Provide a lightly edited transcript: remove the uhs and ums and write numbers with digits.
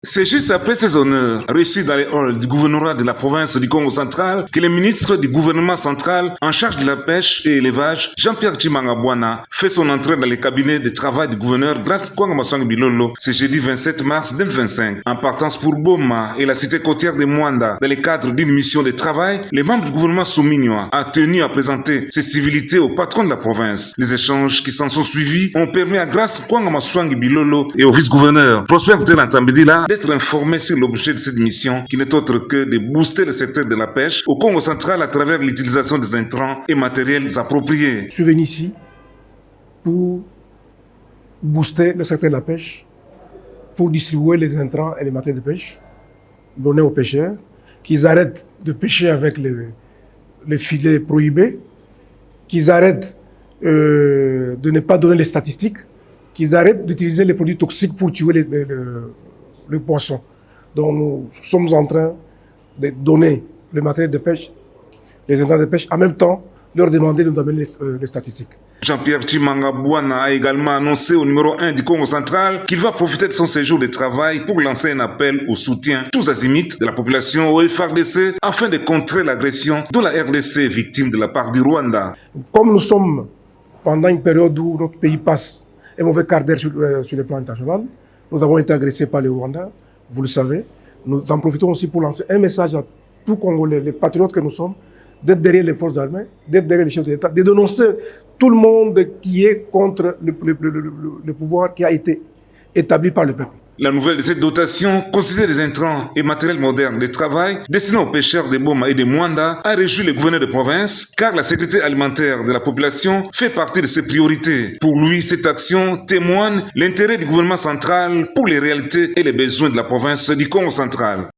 C'est juste après ces honneurs reçus dans les halls du gouvernorat de la province du Congo central que le ministre du gouvernement central en charge de la pêche et élevage, Jean-Pierre Tshimanga Bwana, fait son entrée dans le cabinet de travail du gouverneur Grace Kwanga Maswangi Bilolo ce jeudi 27 mars 2025. En partance pour Boma et la cité côtière de Mwanda, dans le cadre d'une mission de travail, les membres du gouvernement Souminwa a tenu à présenter ses civilités au patron de la province. Les échanges qui s'en sont suivis ont permis à Grace Kwanga Maswangi Bilolo et au vice-gouverneur Prosper Ntambedila d'être informés sur l'objet de cette mission qui n'est autre que de booster le secteur de la pêche au Congo central à travers l'utilisation des intrants et matériels appropriés. Je suis venu ici pour booster le secteur de la pêche, pour distribuer les intrants et les matériels de pêche, donner aux pêcheurs, qu'ils arrêtent de pêcher avec les filets prohibés, qu'ils arrêtent de ne pas donner les statistiques, qu'ils arrêtent d'utiliser les produits toxiques pour tuer le poisson. Donc nous sommes en train de donner le matériel de pêche, les intrants de pêche, en même temps leur demander de nous amener les statistiques. Jean-Pierre Tshimanga Bwana a également annoncé au numéro 1 du Congo central qu'il va profiter de son séjour de travail pour lancer un appel au soutien tous azimuts de la population au FRDC afin de contrer l'agression dont la RDC est victime de la part du Rwanda. Comme nous sommes pendant une période où notre pays passe un mauvais quart d'heure sur le plan international, nous avons été agressés par le Rwanda, vous le savez. Nous en profitons aussi pour lancer un message à tous Congolais, les patriotes que nous sommes, d'être derrière les forces armées, d'être derrière les chefs d'État, de dénoncer tout le monde qui est contre le pouvoir qui a été établi par le peuple. La nouvelle de cette dotation, considérée des intrants et matériels modernes de travail destinés aux pêcheurs de Boma et de Mwanda, a réjoui le gouverneur de province, car la sécurité alimentaire de la population fait partie de ses priorités. Pour lui, cette action témoigne l'intérêt du gouvernement central pour les réalités et les besoins de la province du Congo central.